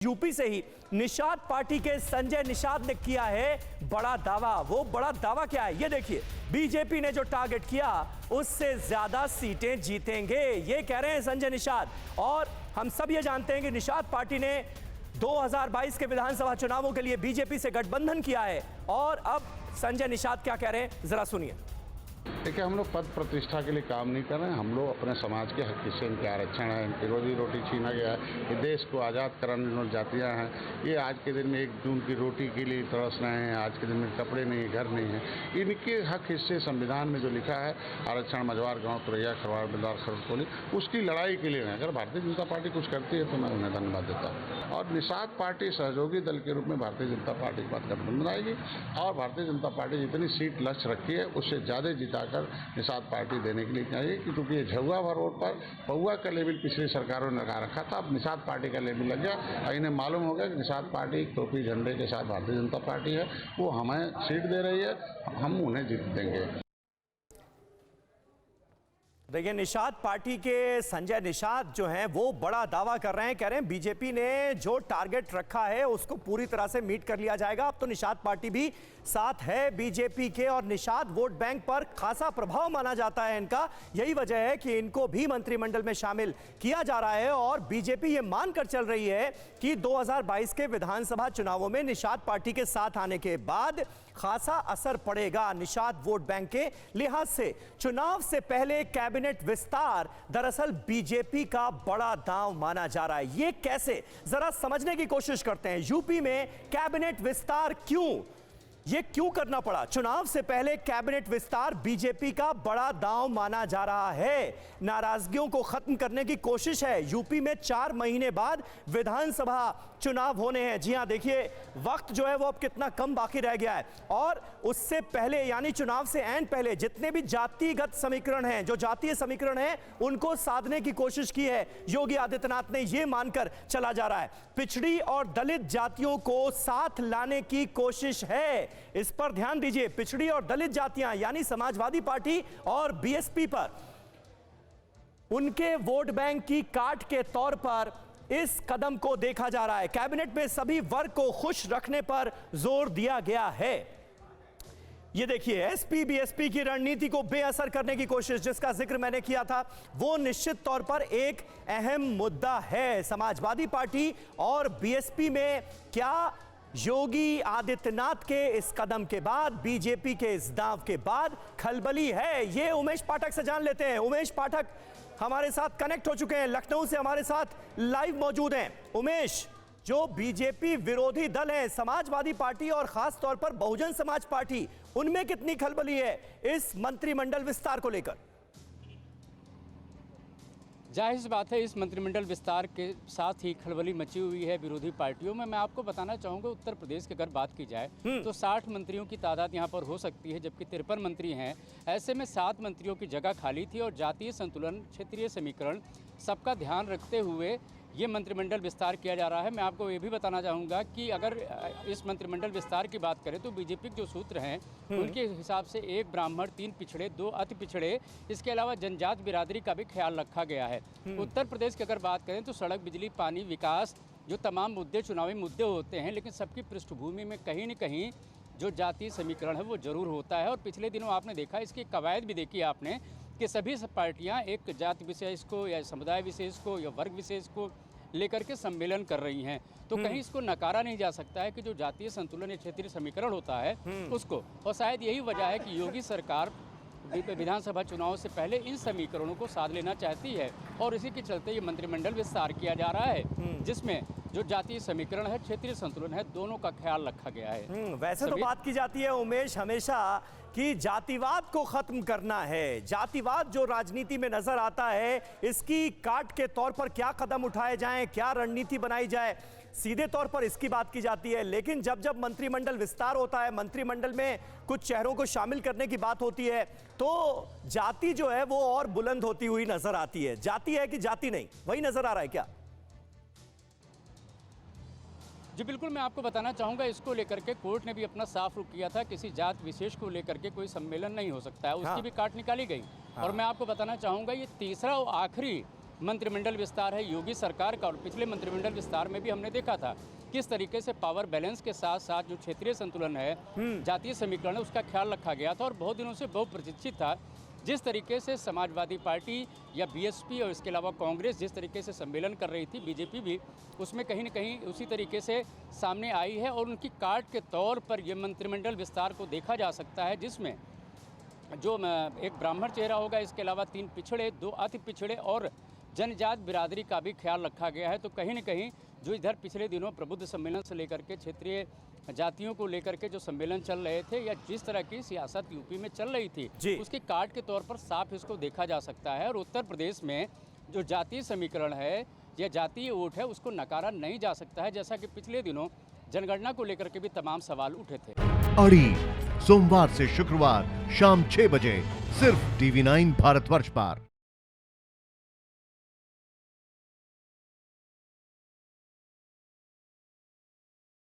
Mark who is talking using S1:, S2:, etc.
S1: UP से ही Nishad party के संजय निषाद ने किया है बड़ा दावा। वो बड़ा दावा क्या है ये देखिए। बीजेपी ने जो टारगेट किया उससे ज्यादा सीटें जीतेंगे, ये कह रहे हैं संजय निषाद। और हम सब ये जानते हैं कि निषाद पार्टी ने 2022 के विधानसभा चुनावों के लिए बीजेपी से गठबंधन किया है। और अब संजय निषाद क्या कह रहे हैं जरा सुनिए।
S2: देखिए, हम लोग पद प्रतिष्ठा के लिए काम नहीं कर रहे हैं। हम लोग अपने समाज के हक हिस्से इनके आरक्षण है, इनकी रोजी रोटी छीना गया है, ये देश को आज़ाद कराने वाली जातियाँ हैं। ये आज के दिन में 1 जून की रोटी के लिए तरस रहे हैं, आज के दिन में कपड़े नहीं, घर नहीं है। इनके हक हिस्से संविधान में जो लिखा है आरक्षण मझवार गाँव तुरैया खरवाड़ बिलदार खरकोली, उसकी लड़ाई के लिए अगर भारतीय जनता पार्टी कुछ करती है तो मैं उन्हें धन्यवाद देता हूँ। और निषाद पार्टी सहयोगी दल के रूप में भारतीय जनता पार्टी के बाद गठबंधन आएगी और भारतीय जनता पार्टी जितनी सीट लक्ष्य रखी है उससे ज़्यादा जिताकर निषाद पार्टी देने के लिए चाहिए, क्योंकि ये झुआ रोड पर पौआ का लेवल पिछली सरकारों ने लगा रखा था। अब निषाद पार्टी का लेवल लग गया और इन्हें मालूम हो गया कि निषाद पार्टी टोपी झंडे के साथ भारतीय जनता पार्टी है, वो हमें सीट दे रही है, हम उन्हें जीत देंगे।
S1: देखिए, निषाद पार्टी के संजय निषाद जो हैं वो बड़ा दावा कर रहे हैं। कह रहे हैं बीजेपी ने जो टारगेट रखा है उसको पूरी तरह से मीट कर लिया जाएगा। अब तो निषाद पार्टी भी साथ है बीजेपी के और निषाद वोट बैंक पर खासा प्रभाव माना जाता है इनका। यही वजह है कि इनको भी मंत्रिमंडल में शामिल किया जा रहा है। और बीजेपी ये मानकर चल रही है कि 2022 के विधानसभा चुनावों में निषाद पार्टी के साथ आने के बाद खासा असर पड़ेगा निषाद वोट बैंक के लिहाज से। चुनाव से पहले कैबिनेट विस्तार दरअसल बीजेपी का बड़ा दांव माना जा रहा है। ये कैसे, जरा समझने की कोशिश करते हैं। यूपी में कैबिनेट विस्तार क्यों करना पड़ा? चुनाव से पहले कैबिनेट विस्तार बीजेपी का बड़ा दांव माना जा रहा है। नाराजगियों को खत्म करने की कोशिश है। यूपी में 4 महीने बाद विधानसभा चुनाव होने हैं। जी हां, देखिए वक्त जो है वो अब कितना कम बाकी रह गया है। और उससे पहले यानी चुनाव से ऐन पहले जितने भी जातिगत समीकरण हैं, जो जातीय समीकरण हैं, उनको साधने की कोशिश की है योगी आदित्यनाथ ने। यह मानकर चला जा रहा है पिछड़ी और दलित जातियों को साथ लाने की कोशिश है। इस पर ध्यान दीजिए। पिछड़ी और दलित जातियां यानी समाजवादी पार्टी और बीएसपी पर उनके वोट बैंक की काट के तौर पर इस कदम को देखा जा रहा है। कैबिनेट में सभी वर्ग को खुश रखने पर जोर दिया गया है। ये देखिए, एसपी बीएसपी की रणनीति को बेअसर करने की कोशिश, जिसका जिक्र मैंने किया था, वो निश्चित तौर पर एक अहम मुद्दा है। समाजवादी पार्टी और बीएसपी में क्या योगी आदित्यनाथ के इस कदम के बाद, बीजेपी के इस दांव के बाद खलबली है? ये उमेश पाठक से जान लेते हैं। उमेश पाठक हमारे साथ कनेक्ट हो चुके हैं, लखनऊ से हमारे साथ लाइव मौजूद हैं। उमेश, जो बीजेपी विरोधी दल है, समाजवादी पार्टी और खास तौर पर बहुजन समाज पार्टी, उनमें कितनी खलबली है इस मंत्रिमंडल विस्तार को लेकर?
S3: जाहिर सी बात है, इस मंत्रिमंडल विस्तार के साथ ही खलबली मची हुई है विरोधी पार्टियों में। मैं आपको बताना चाहूँगा, उत्तर प्रदेश की अगर बात की जाए तो 60 मंत्रियों की तादाद यहाँ पर हो सकती है, जबकि 53 मंत्री हैं। ऐसे में 7 मंत्रियों की जगह खाली थी और जातीय संतुलन, क्षेत्रीय समीकरण, सबका ध्यान रखते हुए ये मंत्रिमंडल विस्तार किया जा रहा है। मैं आपको ये भी बताना चाहूँगा कि अगर इस मंत्रिमंडल विस्तार की बात करें तो बीजेपी के जो सूत्र हैं उनके हिसाब से 1 ब्राह्मण, 3 पिछड़े, 2 अति पिछड़े, इसके अलावा जनजात बिरादरी का भी ख्याल रखा गया है। उत्तर प्रदेश की अगर बात करें तो सड़क, बिजली, पानी, विकास, जो तमाम मुद्दे चुनावी मुद्दे होते हैं, लेकिन सबकी पृष्ठभूमि में कहीं न कहीं जो जातीय समीकरण है वो ज़रूर होता है। और पिछले दिनों आपने देखा, इसकी कवायद भी देखी आपने कि सभी पार्टियां एक जाति विशेष को या समुदाय विशेष को या वर्ग विशेष को लेकर के सम्मेलन कर रही हैं। तो कहीं इसको नकारा नहीं जा सकता है कि जो जातीय संतुलन या क्षेत्रीय समीकरण होता है उसको, और शायद यही वजह है कि योगी सरकार विधानसभा चुनाव से पहले इन समीकरणों को साध लेना चाहती है और इसी के चलते ये मंत्रिमंडल विस्तार किया जा रहा है, जिसमें जो जातीय समीकरण है, क्षेत्रीय संतुलन है, दोनों का ख्याल रखा गया है।
S1: वैसे तो बात की जाती है उमेश हमेशा कि जातिवाद को खत्म करना है। जातिवाद जो राजनीति में नजर आता है, इसकी काट के तौर पर क्या कदम उठाए जाएं, क्या रणनीति बनाई जाए, सीधे तौर पर इसकी बात की जाती है। लेकिन जब जब मंत्रिमंडल विस्तार होता है, मंत्रिमंडल में कुछ चेहरों को शामिल करने की बात होती है, तो जाति जो है वो और बुलंद होती हुई नजर आती है। जाति है कि जाति नहीं, वही नजर आ रहा है क्या?
S3: जी बिल्कुल, मैं आपको बताना चाहूँगा, इसको लेकर के कोर्ट ने भी अपना साफ रुख किया था। किसी जात विशेष को लेकर के कोई सम्मेलन नहीं हो सकता है, उसकी भी काट निकाली गई। और मैं आपको बताना चाहूँगा, ये तीसरा और आखिरी मंत्रिमंडल विस्तार है योगी सरकार का, और पिछले मंत्रिमंडल विस्तार में भी हमने देखा था किस तरीके से पावर बैलेंस के साथ साथ जो क्षेत्रीय संतुलन है, जातीय समीकरण है, उसका ख्याल रखा गया था और बहुत दिनों से बहुप्रतीक्षित था। जिस तरीके से समाजवादी पार्टी या बीएसपी और इसके अलावा कांग्रेस जिस तरीके से सम्मेलन कर रही थी, बीजेपी भी उसमें कहीं न कहीं उसी तरीके से सामने आई है और उनकी कार्ड के तौर पर ये मंत्रिमंडल विस्तार को देखा जा सकता है, जिसमें जो एक ब्राह्मण चेहरा होगा, इसके अलावा 3 पिछड़े, 2 अति पिछड़े और जनजात बिरादरी का भी ख्याल रखा गया है। तो कहीं न कहीं जो इधर पिछले दिनों प्रबुद्ध सम्मेलन से लेकर के क्षेत्रीय जातियों को लेकर के जो सम्मेलन चल रहे थे या जिस तरह की सियासत यूपी में चल रही थी, उसके कार्ड के तौर पर साफ इसको देखा जा सकता है। और उत्तर प्रदेश में जो जातीय समीकरण है या जातीय वोट है, उसको नकारा नहीं जा सकता है, जैसा कि पिछले दिनों जनगणना को लेकर के भी तमाम सवाल उठे थे।
S4: अड़ी सोमवार से शुक्रवार शाम 6 बजे सिर्फ TV9 भारतवर्ष पर।